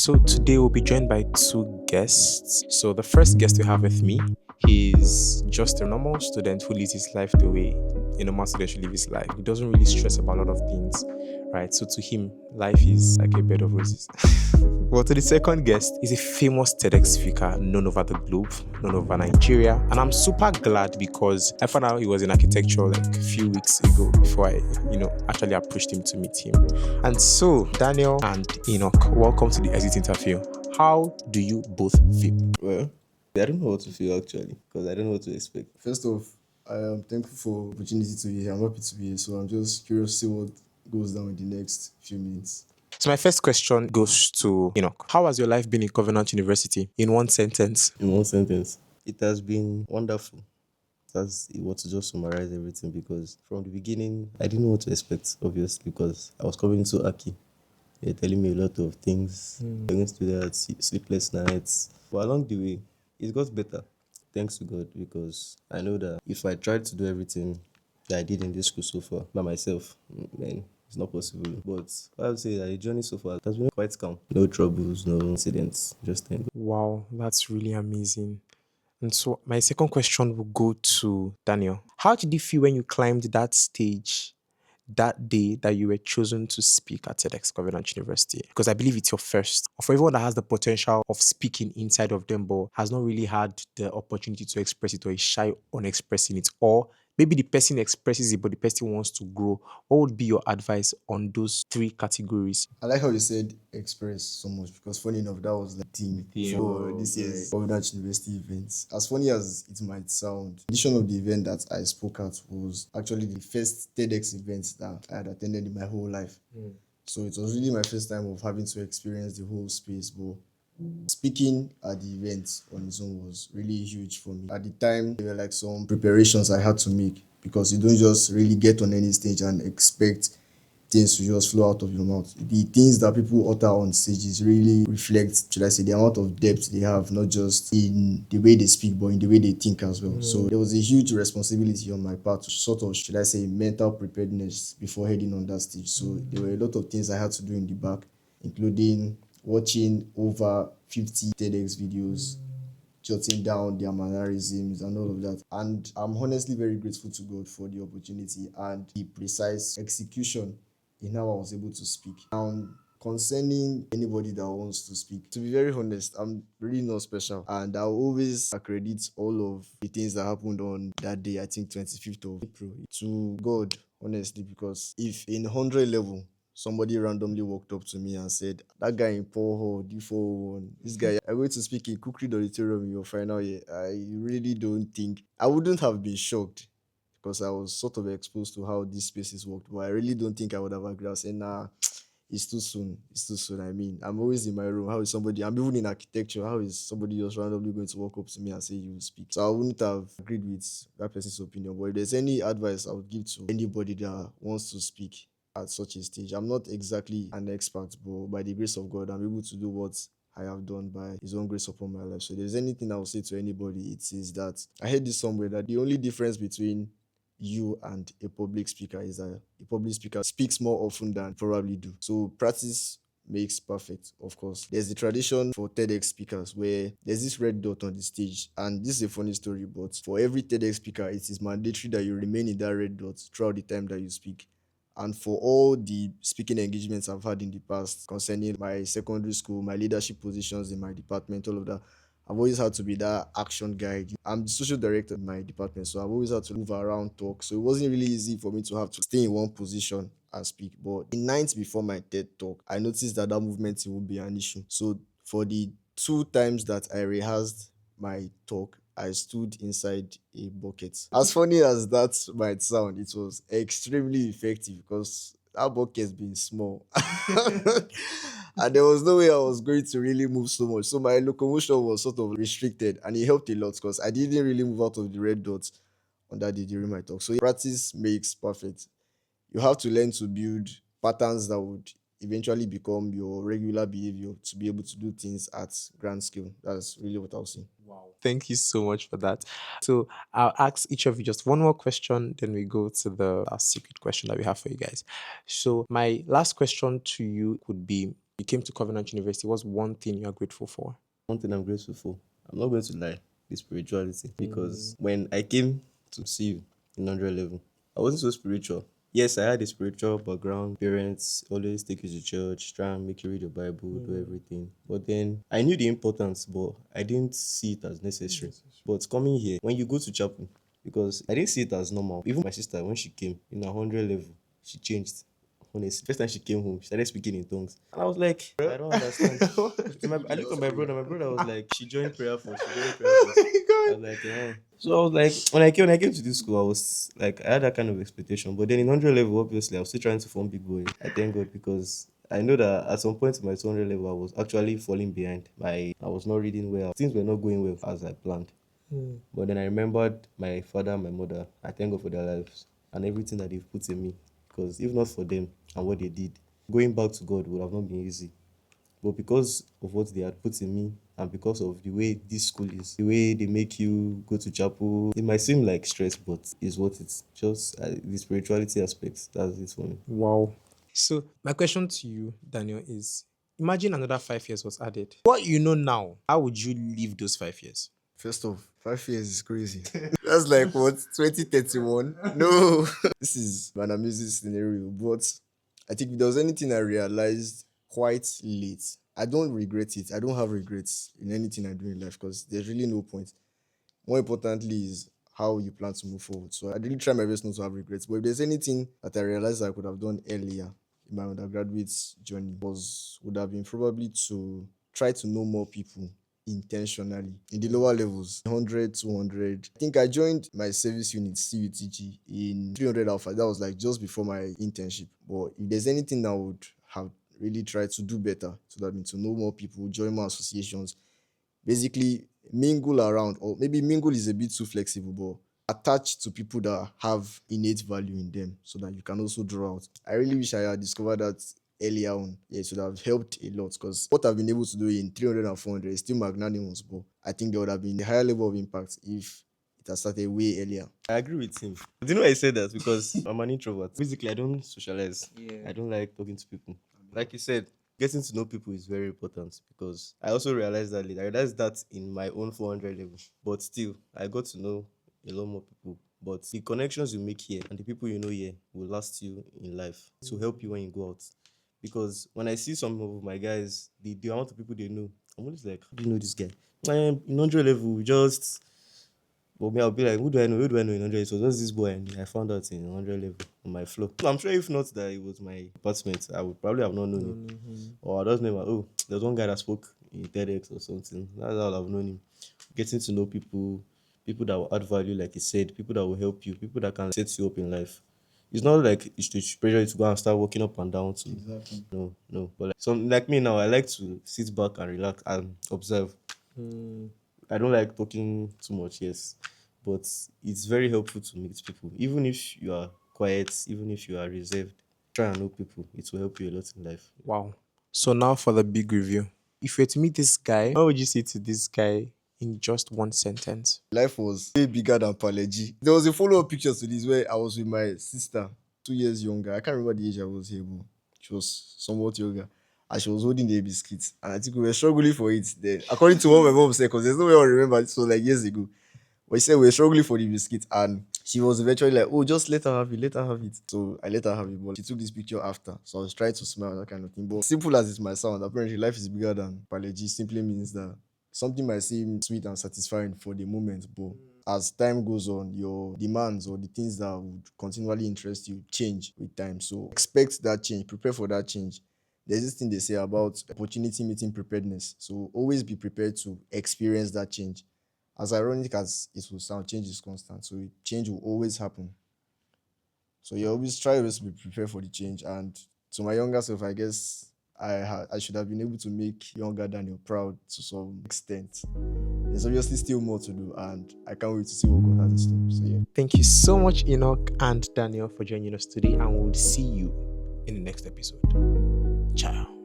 So today we'll be joined by two guests. So the first guest we have with me, he's just a normal student who lives his life the way a normal student should live his life. He doesn't really stress about a lot of things, right? So to him, life is like a bed of roses. Well, to the second guest, he's a famous TEDx speaker known over the globe, known over Nigeria. And I'm super glad because I found out he was in architecture like a few weeks ago before I, actually approached him to meet him. And so, Daniel and Enoch, welcome to the exit interview. How do you both feel? Well, I don't know what to feel actually because I don't know what to expect. First off, I am thankful for the opportunity to be here. I'm happy to be here. So I'm just curious to see what goes down in the next few minutes. So my first question goes to Enoch. How has your life been in Covenant University in one sentence? In one sentence, it has been wonderful. That's what to just summarize everything because from the beginning, I didn't know what to expect, obviously, because I was coming to Aki. They're telling me a lot of things, going to that, sleepless nights. But along the way, it got better, thanks to God, because I know that if I tried to do everything that I did in this school so far by myself, man, it's not possible. But I would say that the journey so far has been quite calm. No troubles, no incidents, just thank God. Wow, that's really amazing. And so my second question will go to Daniel. How did you feel when you climbed that stage that day that you were chosen to speak at TEDx Covenant University? Because I believe it's your first. For everyone that has the potential of speaking inside of them, but has not really had the opportunity to express it or is shy on expressing it, or maybe the person expresses it, but the person wants to grow, what would be your advice on those three categories? I like how you said express so much because funny enough, that was the theme for this year's Covenant University events. As funny as it might sound, the edition of the event that I spoke at was actually the first TEDx event that I had attended in my whole life. So it was really my first time of having to experience the whole space, but speaking at the event on its own was really huge for me. At the time, there were like some preparations I had to make because you don't just really get on any stage and expect things to just flow out of your mouth. The things that people utter on stages really reflect, should I say, the amount of depth they have, not just in the way they speak, but in the way they think as well. So there was a huge responsibility on my part to sort of, should I say, mental preparedness before heading on that stage. So there were a lot of things I had to do in the back, including watching over 50 TEDx videos, jotting down their mannerisms and all of that. And I'm honestly very grateful to God for the opportunity and the precise execution in how I was able to speak. Now, concerning anybody that wants to speak, to be very honest, I'm really not special. And I'll always accredit all of the things that happened on that day, I think 25th of April, to God, honestly, because if in 100 level, somebody randomly walked up to me and said, "That guy in Paul D401, this guy, I'm going to speak in Kukri Auditorium in your final year." I really don't think I wouldn't have been shocked because I was sort of exposed to how these spaces worked, but I really don't think I would have agreed. I said, "Nah, it's too soon. It's too soon." I mean, I'm always in my room. How is somebody, I'm even in architecture, how is somebody just randomly going to walk up to me and say, "You will speak"? So I wouldn't have agreed with that person's opinion. But if there's any advice I would give to anybody that wants to speak at such a stage, I'm not exactly an expert, but by the grace of God, I'm able to do what I have done by His own grace upon my life. So if there's anything I will say to anybody, it is that I heard this somewhere that the only difference between you and a public speaker is that a public speaker speaks more often than probably do. So practice makes perfect, of course. There's the tradition for TEDx speakers where there's this red dot on the stage, and this is a funny story, but for every TEDx speaker, it is mandatory that you remain in that red dot throughout the time that you speak. And for all the speaking engagements I've had in the past concerning my secondary school, my leadership positions in my department, all of that, I've always had to be that action guide. I'm the social director in my department, so I've always had to move around, talk. So it wasn't really easy for me to have to stay in one position and speak. But the night before my TED talk, I noticed that that movement would be an issue. So for the two times that I rehearsed my talk, I stood inside a bucket. As funny as that might sound, it was extremely effective because that bucket's been small. And there was no way I was going to really move so much. So my locomotion was sort of restricted and it helped a lot because I didn't really move out of the red dots on that day during my talk. So practice makes perfect. You have to learn to build patterns that would eventually become your regular behavior to be able to do things at grand scale. That's really what I'll say. Wow. Thank you so much for that. So I'll ask each of you just one more question, then we go to the secret question that we have for you guys. So my last question to you would be, You came to Covenant University. What's one thing you are grateful for? One thing I'm grateful for, I'm not going to lie, is spirituality. Because when I came to see you in 100 level, I wasn't so spiritual. Yes, I had a spiritual background. Parents always take you to church, try and make you read your Bible, do everything. But then I knew the importance, but I didn't see it as necessary. But coming here, when you go to chapel, because I didn't see it as normal. Even my sister, when she came in 100 level, she changed. Honestly, first time she came home, she started speaking in tongues. And I was like, I don't understand. I looked at my brother. My brother was like, she joined prayer force. She joined prayer force. I was like, eh. So I was like, when I came to this school, I was like, I had that kind of expectation. But then in 100 level, obviously, I was still trying to form big boy. I thank God because I know that at some point in my 200 level, I was actually falling behind. I was not reading well. Things were not going well as I planned. But then I remembered my father and my mother. I thank God for their lives and everything that they've put in me. Because if not for them and what they did, going back to God would have not been easy. But because of what they had put in me and because of the way this school is, the way they make you go to chapel, it might seem like stress, but it's what it's just the spirituality aspect. That's it for me. Wow. So my question to you, Daniel, is imagine another 5 years was added. What you know now, how would you live those 5 years? First off, 5 years is crazy. That's like what, 2031? No. This is an amazing scenario, but I think if there was anything I realized quite late, I don't regret it. I don't have regrets in anything I do in life because there's really no point. More importantly is how you plan to move forward. So I really try my best not to have regrets. But if there's anything that I realized I could have done earlier in my undergraduate journey, would have been probably to try to know more people intentionally in the lower levels, 100, 200. I think I joined my service unit, CUTG, in 300 Alpha. That was like just before my internship. But if there's anything I would have really tried to do better, so that I mean to know more people, join more associations, basically mingle around, or maybe mingle is a bit too flexible, but attach to people that have innate value in them so that you can also draw out. I really wish I had discovered that earlier on. Yeah, it would have helped a lot because what I've been able to do in 300 and 400 is still magnanimous, but I think there would have been a higher level of impact if it had started way earlier. I agree with him. Do you know why I said that? Because I'm an introvert. Basically, I don't socialize. I don't like talking to people. Like you said, getting to know people is very important because I also realized that later. I realized that in my own 400 level. But still, I got to know a lot more people. But the connections you make here and the people you know here will last you in life to help you when you go out. Because when I see some of my guys, the amount of people they know, I'm always like, how do you know this guy? In 100 level, we just. But me, I'll be like, who do I know? Who do I know in 100? So just this boy, and I found out in 100 level on my floor. I'm sure if not that it was my apartment, I would probably have not known him. Or I just remember, oh, there's one guy that spoke in TEDx or something. That's how I've known him. Getting to know people, people that will add value, like he said, people that will help you, people that can set you up in life. It's not like it's to pressure you to go and start walking up and down. Exactly. No. But like, some like me now, I like to sit back and relax and observe. I don't like talking too much, yes, but it's very helpful to meet people. Even if you are quiet, even if you are reserved, try and know people. It will help you a lot in life. Wow. So now for the big review. If you were to meet this guy, what would you say to this guy in just one sentence? Life was way bigger than parle. There was a follow-up picture to this where I was with my sister, 2 years younger. I can't remember the age I was here, but she was somewhat younger. And she was holding the biscuits. And I think we were struggling for it then. According to what my mom said, because there's no way I remember, this was like years ago. But she said we were struggling for the biscuit. And she was eventually like, oh, just let her have it, let her have it. So I let her have it. But she took this picture after. So I was trying to smile, that kind of thing. But simple as it might sound, apparently life is bigger than parle. Simply means that something might seem sweet and satisfying for the moment, but as time goes on, your demands or the things that would continually interest you change with time. So expect that change, prepare for that change. There's this thing they say about opportunity meeting preparedness. So always be prepared to experience that change. As ironic as it will sound, change is constant. So change will always happen. So you always try always to be prepared for the change. And to my younger self, I guess I should have been able to make younger Daniel proud to some extent. There's obviously still more to do, and I can't wait to see what God has in store. So yeah. Thank you so much, Enoch and Daniel, for joining us today, and we'll see you in the next episode. Ciao.